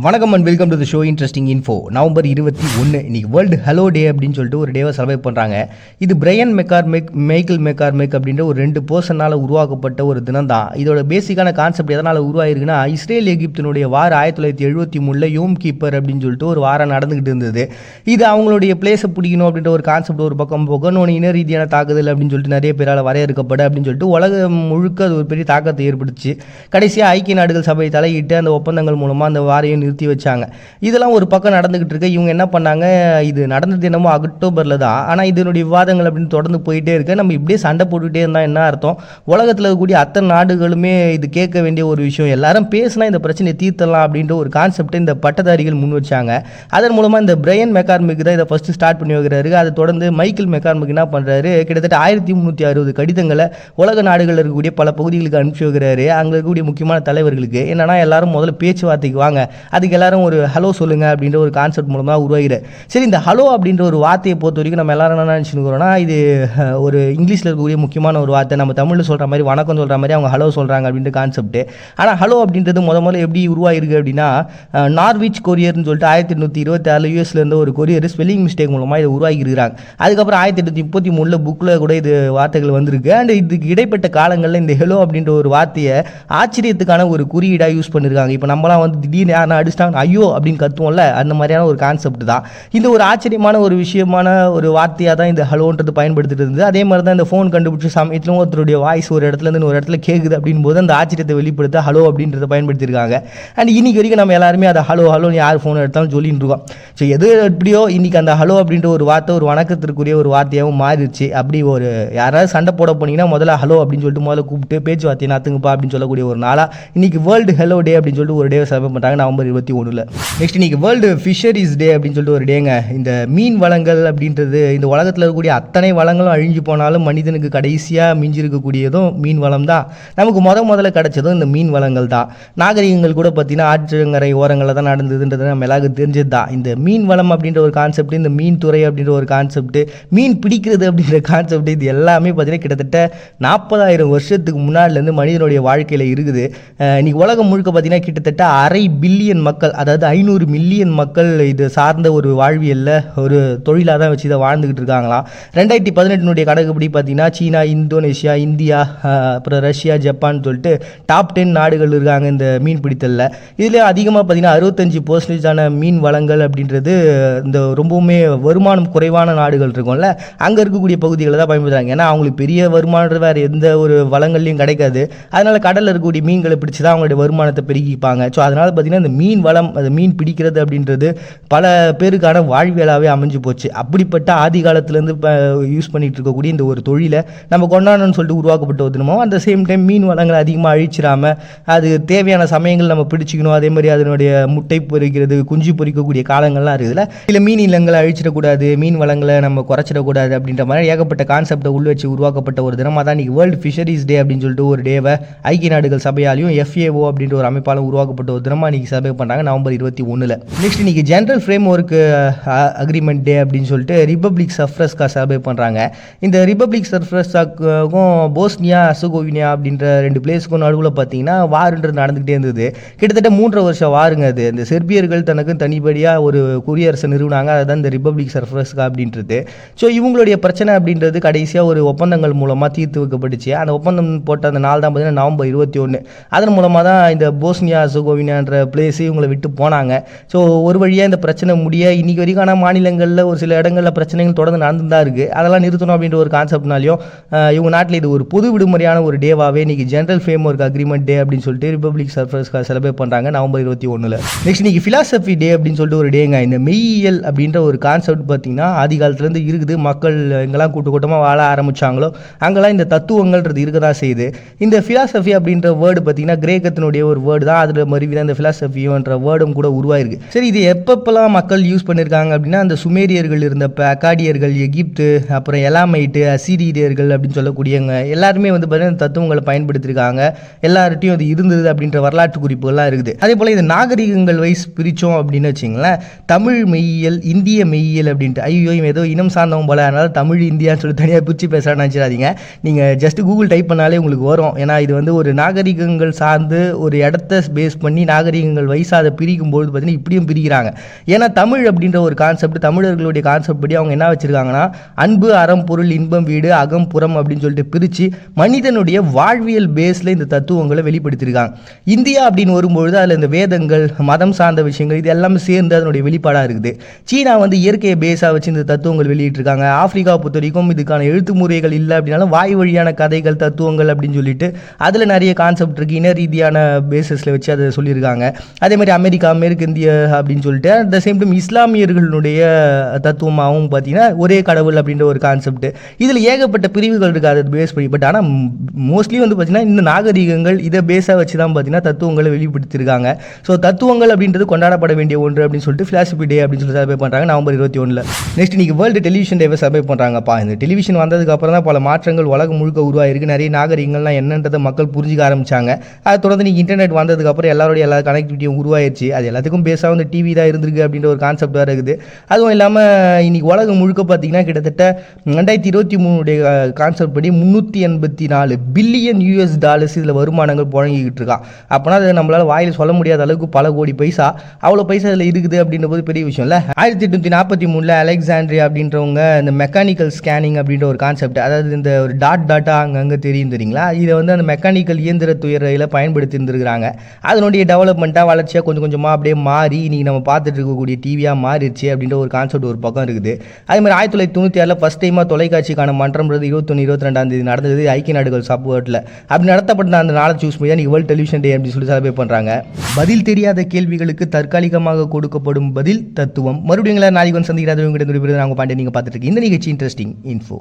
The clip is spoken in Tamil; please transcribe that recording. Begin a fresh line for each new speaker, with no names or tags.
வணக்கம் and welcome to the show interesting info. November 21 இன்னைக்கு வேர்ல்டு ஹலோ டே அப்படின்னு சொல்லிட்டு ஒரு டேவை செலிப்ரேட் பண்ணுறாங்க. இது பிரையன் மெக்கார்மிக், மைக்கேல் மெக்கார்மிக் அப்படின்ற ஒரு 2 பர்சனால் உருவாக்கப்பட்ட ஒரு தினம் தான். இதோட பேசிக்கான கான்செப்ட் எதனால் உருவாயிருக்குன்னா, இஸ்ரேல் எகிப்தினுடைய வார் 1973 யோம் கீப்பர் அப்படின்னு சொல்லிட்டு ஒரு வாரம் நடந்துகிட்டு இருந்தது. இது அவங்களுடைய பிளேஸை பிடிக்கணும் அப்படின்ற ஒரு கான்செப்ட் ஒரு பக்கம் போக, இன ரீதியான தாக்குதல் அப்படின்னு சொல்லிட்டு நிறைய பேரால் வரையறுக்கப்பட அப்படின்னு சொல்லிட்டு உலகம் முழுக்க அது ஒரு பெரிய தாக்கத்தை ஏற்படுத்துச்சு. கடைசியாக ஐக்கிய நாடுகள் சபை தலையிட்டு அந்த ஒப்பந்தங்கள் மூலமாக அந்த வாரையும் நிறுத்தி வச்சாங்க. இதெல்லாம் ஒரு பக்கம் நடந்துகிட்டு இருக்கு. இவங்க என்ன பண்ணாங்க, இது நடந்தது என்னமோ அக்டோபரில் தான், ஆனால் இதனுடைய விவாதங்கள் அப்படின்னு தொடர்ந்து போயிட்டே இருக்கு. நம்ம இப்படியே சண்டை போட்டுக்கிட்டே இருந்தால் என்ன அர்த்தம்? உலகத்தில் இருக்கக்கூடிய அத்தனை நாடுகளுமே இது கேட்க வேண்டிய ஒரு விஷயம். எல்லாரும் பேசினா இந்த பிரச்சனையை தீர்த்தலாம் அப்படின்ற ஒரு கான்செப்டை இந்த பட்டதாரிகள் முன் வச்சாங்க. அதன் மூலமாக இந்த பிரையன் மெக்கார்மிக் தான் இதை ஃபஸ்ட்டு ஸ்டார்ட் பண்ணி வைக்கிறாரு. அதை தொடர்ந்து மைக்கேல் மெக்கார்மிக் என்ன பண்ணுறாரு, கிட்டத்தட்ட 1360 கடிதங்களை உலக நாடுகளில் இருக்கக்கூடிய பல பகுதிகளுக்கு அனுப்பிச்சு வைக்கிறாரு. அங்கே இருக்கக்கூடிய முக்கியமான தலைவர்களுக்கு என்னன்னா, எல்லாரும் முதல்ல பேச்சுவார்த்தைக்கு வாங்க, அதுக்கு எல்லாரும் ஒரு ஹலோ சொல்லுங்கள் அப்படின்ற ஒரு கான்செப்ட் மூலமாக உருவாகிடு. சரி, இந்த ஹலோ அப்படின்ற ஒரு வார்த்தையை பொறுத்த வரைக்கும் நம்ம எல்லாரும் என்ன நினச்சிருக்கிறோன்னா, இது ஒரு இங்கிலீஷில் இருக்கக்கூடிய முக்கியமான ஒரு வார்த்தை. நம்ம தமிழில் சொல்கிற மாதிரி வணக்கம் சொல்கிற மாதிரி அவங்க ஹலோ சொல்கிறாங்க அப்படின்ற கான்செப்ட். ஆனால் ஹலோ அப்படின்றது முதல்ல எப்படி உருவாயிருக்கு அப்படின்னா, நார்விச் கொரியர்னு சொல்லிட்டு 1826 யூஎஸ்லேருந்து ஒரு கொரியர் ஸ்பெல்லிங் மிஸ்டேக் மூலமாக இதை உருவாக்கியிருக்கிறாங்க. அதுக்கப்புறம் 1833 புக்கில் கூட இது வார்த்தைகள் வந்திருக்கு. அண்ட் இதுக்கு இடைப்பட்ட காலங்களில் இந்த ஹெலோ அப்படின்ற ஒரு வார்த்தையை ஆச்சரியத்துக்கான ஒரு குறியீடாக யூஸ் பண்ணியிருக்காங்க. இப்போ நம்மளாம் வந்து திடீர்னு யாரும் அடிச்சிட்டாங்க ஐயோ அப்படின்னு கத்துவோம்ல, அந்த மாதிரியான ஒரு கான்செப்ட் தான். இந்த ஒரு ஆச்சரியமான ஒரு விஷயமான ஒரு வார்த்தையாக தான் இந்த ஹலோன்றது பயன்படுத்திட்டு இருந்தது. அதே மாதிரி தான் இந்த ஃபோன் கண்டுபிடிச்ச சமயத்திலும் ஒருத்தருடைய வாய்ஸ் ஒரு இடத்துலேருந்து ஒரு இடத்துல கேட்குது அப்படின் போது அந்த ஆச்சரியத்தை வெளிப்படுத்த ஹலோ அப்படின்றத பயன்படுத்தியிருக்காங்க. அண்ட் இன்னைக்கு வரைக்கும் நம்ம எல்லாருமே அதை ஹலோ ஹலோன்னு யார் ஃபோன் எடுத்தாலும் சொல்லிட்டு இருக்கோம். ஸோ எது எப்படியோ இன்னைக்கு அந்த ஹலோ அப்படின்ற ஒரு வார்த்தை ஒரு வணக்கத்திற்குரிய ஒரு வார்த்தையாகவும் மாறிடுச்சு. அப்படி ஒரு யாராவது சண்டை போட போனீங்கன்னா முதல்ல ஹலோ அப்படின்னு சொல்லிட்டு முதல்ல கூப்பிட்டு பேச்சுவார்த்தையை நாத்துங்கப்பா அப்படின்னு சொல்லக்கூடிய ஒரு நாளாக இன்னைக்கு வேர்ல்டு ஹலோ டே அப்படின்னு சொல்லிட்டு ஒரு டே செலிப்ரேட் பண்ணுறாங்க நவம்பர் 21. நெக்ஸ்ட் இன்னைக்கு வேர்ல்டு ஃபிஷரிஸ் டே அப்படின்னு சொல்லிட்டு ஒரு டேங்க. இந்த மீன் வளங்கள் அப்படின்றது இந்த உலகத்தில் இருக்கக்கூடிய அத்தனை வளங்களும் அழிஞ்சு போனாலும் மனிதனுக்கு கடைசியாக மிஞ்சி இருக்கக்கூடியதும் மீன் வளம் தான். நமக்கு முதல்ல கிடைச்சதும் இந்த மீன் வளங்கள் தான். நாகரிகங்கள் கூட பார்த்தீங்கன்னா ஆற்றங்கரை ஓரங்களில் தான் நடந்ததுன்றது நம்ம எல்லாருக்கும் தெரிஞ்சது தான். இந்த மீன் வளம் அப்படின்ற ஒரு கான்செப்ட், இந்த மீன் துறை அப்படின்ற ஒரு கான்செப்ட், மீன் பிடிக்கிறது அப்படின்ற கான்செப்ட், இது எல்லாமே பார்த்தீங்கன்னா கிட்டத்தட்ட 40,000 வருஷத்துக்கு முன்னாடிலேருந்து மனிதனுடைய வாழ்க்கையில் இருக்குது. இன்னைக்கு உலகம் முழுக்க பார்த்தீங்கன்னா கிட்டத்தட்ட 1/2 பில்லியன் மக்கள், அதாவது 500 மில்லியன் மக்கள் இது சார்ந்த ஒரு வாழ்வியலில் ஒரு தொழிலாக தான் வச்சு இதை வாழ்ந்துக்கிட்டு இருக்காங்களாம். 2018 கணக்குப்படி பார்த்தீங்கன்னா சீனா, இந்தோனேஷியா, இந்தியா, அப்புறம் ரஷ்யா, ஜப்பான் சொல்லிட்டு டாப் 10 நாடுகள் இருக்காங்க இந்த மீன் பிடித்தலில். இதில் அதிகமாக பார்த்தீங்கன்னா 65% மீன் வளங்கள் அப்படின்றது இந்த ரொம்பவுமே வருமானம் குறைவான நாடுகள் இருக்கும்ல, அங்கே இருக்கக்கூடிய பகுதிகளை தான் பயன்படுத்துகிறாங்க. ஏன்னா அவங்களுக்கு பெரிய வருமானம் வேறு எந்த ஒரு வளங்கள்லையும் கிடைக்காது. அதனால் கடலில் இருக்கக்கூடிய மீன்களை பிடிச்சி தான் அவங்களுடைய வருமானத்தை பெருக்கிப்பாங்க. ஸோ அதனால் பார்த்தீங்கன்னா இந்த மீன் வளம், அது மீன் பிடிக்கிறது அப்படின்றது பல பேருக்கான வாழ்வியலாகவே அமைஞ்சு போச்சு. அப்படிப்பட்ட ஆதி காலத்திலேருந்து இப்போ யூஸ் பண்ணிகிட்டு இருக்கக்கூடிய இந்த ஒரு தொழிலை நம்ம கொண்டாடணும்னு சொல்லிட்டு உருவாக்கப்பட்ட ஒரு தினமும், அந்த சேம் டைம் மீன் வளங்களை அதிகமாக அழிச்சிடாமல் அது தேவையான சமயங்கள் நம்ம பிடிச்சிக்கணும். அதே மாதிரி அதனுடைய முட்டை பொறிக்கிறது, குஞ்சு பொறிக்கக்கூடிய காலங்கள்லாம் இருக்குதுல்ல, இல்லை மீன் இல்லங்களை அழிச்சிடக்கூடாது, மீன் வளங்களை நம்ம குறைச்சிடக்கூடாது அப்படின்ற மாதிரி ஏகப்பட்ட கான்செப்டை உள் வச்சு உருவாக்கப்பட்ட ஒரு தினமாக தான் இன்றைக்கி வேர்ல்டு ஃபிஷரிஸ் டே அப்படின்னு சொல்லிட்டு ஒரு டேவை ஐக்கிய நாடுகள் சபையாலையும் FAO அப்படின்ற ஒரு அமைப்பாலும் உருவாக்கப்பட்ட ஒரு தினமாக இன்றைக்கி செலிப்ரேட் பண்ணுறாங்க நவம்பர் 21. நெக்ஸ்ட் இன்னைக்கு ஜென்ரல் ஃப்ரேம் ஒர்க் அக்ரிமெண்ட் டே அப்படின்னு சொல்லிட்டு ரிபப்ளிக் சஃப்ரஸ்கா செலிப்ரேட் பண்ணுறாங்க. இந்த ரிபப்ளிக் சஃப்ரஸ்காக்கும் போஸ்னியா ஹெர்சகோவினா அப்படின்ற 2 பிளேஸுக்கும் நடுவில் பார்த்தீங்கன்னா வாருன்றது நடந்துகிட்டே இருந்தது. கிட்டத்தட்ட 3 வருஷம் வாருங்க அது. இந்த செர்பியர்கள் தனக்கு தனிப்படியாக ஒரு குடியரசை நிறுவனாங்க, அதுதான் இந்த ரிபப்ளிக் சஃப்ரஸ்கா அப்படின்றது. ஸோ இவங்களுடைய பிரச்சனை அப்படின்றது கடைசியாக ஒரு ஒப்பந்தங்கள் மூலமாக தீர்த்து வைக்கப்பட்டுச்சு. அந்த ஒப்பந்தம் போட்ட அந்த நாள் தான் பார்த்தீங்கன்னா நவம்பர் 21. அதன் மூலமாக தான் இந்த போஸ்னியா ஹெர்சகோவினான்ற பிளேஸு இவங்களை விட்டு போனாங்க. ஸோ ஒரு வழியாக இந்த பிரச்சனை முடிய இன்றைக்கி வரைக்கான மாநிலங்களில் ஒரு சில இடங்களில் பிரச்சனைகள் தொடர்ந்து நடந்து தான் இருக்குது. அதெல்லாம் நிறுத்தணும் அப்படின்ற ஒரு கான்செப்ட்னாலையும் இவங்க நாட்டில் இது ஒரு பொது விடுமுறையான ஒரு டேவாகவே இன்றைக்கி ஜென்ரல் ஃப்ரேம் ஒர்க் அக்ரிமெண்ட் டே அப்படின்னு சொல்லிட்டு ரிபப்ளிக் சஃப்ரஸ்கா செலிப்ரேட் பண்ணுறாங்க நவம்பர் 21. நெக்ஸ்ட் இன்றைக்கி ஃபிலாசபி டே அப்படின்னு சொல்லிட்டு ஒரு டேங்க. இந்த மெய்யியல் அப்படின்ற ஒரு கான்செப்ட் பார்த்திங்கன்னா ஆதி காலத்துலேருந்து இருக்குது. மக்கள் எங்கெல்லாம் கூட்டமாக வாழ ஆரம்பித்தாங்களோ அங்கெல்லாம் இந்த தத்துவங்கள்ன்றது இருக்க தான் செய்யுது. இந்த ஃபிலாசபி அப்படின்ற வேர்டு பார்த்திங்கன்னா கிரேக்கத்தினுடைய ஒரு வேர்டு தான். அதில் மறுவி தான் இந்த ஃபிலாசபின்ற வேர்டும் கூட உருவாயிருக்கு. சரி, இது எப்பப்பெல்லாம் மக்கள் யூஸ் பண்ணியிருக்காங்க அப்படின்னா, அந்த சுமேரியர்கள் இருந்தப்ப, அக்காடியர்கள், எகிப்து, அப்புறம் எலாமைட்டு, அசீரியர்கள் அப்படின்னு சொல்லக்கூடியவங்க எல்லாருமே வந்து பார்த்தீங்கன்னா தத்துவங்களை பயன்படுத்தியிருக்காங்க. எல்லார்ட்டையும் அது இருந்தது அப்படின்ற வரலாற்று குறிப்புகள்லாம் இருக்குது. அதே போல் இந்த நாகரிகங்கள் வைஸ் பிரித்தோம் அப்படின்னு வச்சிங்களேன், தமிழ் மெய்யியல், இந்திய மெய்யியல் அப்படின்ட்டு. ஐயோ ஏதோ இனம் சார்ந்தவங்க போல, அதனால் தமிழ் இந்தியான்னு சொல்லி தனியாக பிரித்து பேசுகிறான்னு நினச்சிடாதீங்க. நீங்கள் ஜஸ்ட் கூகுள் டைப் பண்ணாலே உங்களுக்கு வரும். ஏன்னா இது வந்து ஒரு நாகரிகங்கள் சார்ந்து ஒரு இடத்த பேஸ் பண்ணி நாகரிகங்கள் வைஸ் பைசா அதை பிரிக்கும்போது பார்த்தீங்கன்னா இப்படியும் பிரிக்கிறாங்க. ஏன்னா தமிழ் அப்படின்ற ஒரு கான்செப்ட், தமிழர்களுடைய கான்செப்ட் படி அவங்க என்ன வச்சுருக்காங்கன்னா அன்பு, அறம், பொருள், இன்பம், வீடு, அகம், புறம் அப்படின்னு சொல்லிட்டு பிரித்து மனிதனுடைய வாழ்வியல் பேஸில் இந்த தத்துவங்களை வெளிப்படுத்தியிருக்காங்க. இந்தியா அப்படின்னு வரும்பொழுது அதில் இந்த வேதங்கள், மதம் சார்ந்த விஷயங்கள் இது எல்லாமே சேர்ந்து அதனுடைய வெளிப்பாடாக இருக்குது. சீனா வந்து இயற்கையை பேஸாக வச்சு இந்த தத்துவங்கள் வெளியிட்டிருக்காங்க. ஆப்பிரிக்கா பொறுத்த வரைக்கும் இதுக்கான எழுத்து முறைகள் இல்லை அப்படின்னாலும் வாய் வழியான கதைகள், தத்துவங்கள் அப்படின்னு சொல்லிட்டு அதில் நிறைய கான்செப்ட் இருக்குது. இன ரீதியான பேசிஸில் வச்சு அதை சொல்லியிருக்காங்க. அதே மாதிரி அமெரிக்கா, மேற்கு இந்திய அப்படின்னு சொல்லிட்டு அட் த சேம் டைம் இஸ்லாமியர்களுடைய தத்துவமாகவும் பார்த்தீங்கன்னா ஒரே கடவுள் அப்படின்ற ஒரு கான்செப்ட். இதில் ஏகப்பட்ட பிரிவுகள் இருக்குது அதை பேஸ் பண்ணி. பட் ஆனால் மோஸ்ட்லி வந்து பார்த்தீங்கன்னா இந்த நாகரிகங்கள் இதை பேஸாக வச்சு தான் பார்த்தீங்கன்னா தத்துவங்களை வெளிப்படுத்தியிருக்காங்க. ஸோ தத்துவங்கள் அப்படின்றது கொண்டாடப்பட வேண்டிய ஒன்று அப்படின்னு சொல்லிட்டு ஃபிலாசபி டே அப்படின்னு சொல்லி சர்வே பண்ணுறாங்க நவம்பர் 21. நெக்ஸ்ட் இன்னைக்கு வேர்ல்டு டெலிவிஷன் டேவை சர்வே பண்ணுறாங்கப்பா. இந்த டெலிவிஷன் வந்ததுக்கு அப்புறம் தான் பல மாற்றங்கள் உலகம் முழுக்க உருவாயிருக்கு. நிறைய நாகரிகங்கள்லாம் என்னன்றதை மக்கள் புரிஞ்சிக்க ஆரம்பிச்சாங்க. அதை தொடர்ந்து நீங்கள் இன்டர்நெட் வந்ததுக்கு அப்புறம் எல்லாருடைய எல்லா கனெக்டிவிட்டியும் உருவாயிருச்சு. அது எல்லாத்துக்கும் பேஸாக வந்து டிவி தான் இருந்திருக்கு அப்படின்ற ஒரு கான்செப்ட் வேறு இருக்குது. அதுவும் இல்லாமல் இன்னைக்கு உலகம் முழுக்க பார்த்தீங்கன்னா கிட்டத்தட்ட 2023 கான்செப்ட் படி 384 பில்லியன் US டாலர்ஸ் இதில் வருமானங்கள் புழங்கிக்கிட்டு இருக்கான். அப்போனா அதை நம்மளால் வாயில் சொல்ல முடியாத அளவுக்கு பல கோடி பைசா, அவ்வளோ பைசா இதில் இருக்குது அப்படின்ற போது பெரிய விஷயம் இல்லை. 1843 அலெக்சாண்ட்ரியா அப்படின்றவங்க இந்த மெக்கானிக்கல் ஸ்கேனிங் அப்படின்ற ஒரு கான்செப்ட், அதாவது இந்த ஒரு டாட்டா அங்கங்கே தெரியும் தெரியுங்களா, இதை வந்து அந்த மெக்கானிக்கல் இயந்திர துறையில் பயன்படுத்தி இருந்திருக்கிறாங்க. அதனுடைய டெவலப்மெண்ட்டாக வளர்ச்சியாக கொஞ்சம் கொஞ்சமாக அப்படியே மாறி இன்றைக்கி நம்ம பார்த்துட்டு இருக்கக்கூடிய டிவியாக மாறிடுச்சு அப்படின்ற ஒரு கான்செப்ட் ஒரு பக்கம் இருக்குது. அதேமாதிரி 1996 ஃபஸ்ட் டைமாக தொலைக்காட்சிக்கான மன்றம்ன்றது 21-22 நடந்தது ஐக்கிய நாடுகள் சப்போர்ட்டில். அப்படி நடத்தப்பட்ட அந்த நாளை சூஸ் பண்ணி தான் வேர்ல்டு டெலிவிஷன் டே அப்படின்னு சொல்லி செலிப்ரேட் பண்ணுறாங்க. பதில் தெரியாத கேள்விகளுக்கு தற்காலிகமாக கொடுக்கப்படும் பதில் தத்துவம். மறுபடியும் நாளைக்கு வந்து சந்திக்கிறாங்க. நாங்கள் பாண்டியன். நீங்கள் பார்த்துட்டு இருக்கீங்க இந்த நிகழ்ச்சி இன்ட்ரெஸ்டிங் இன்ஃபோ.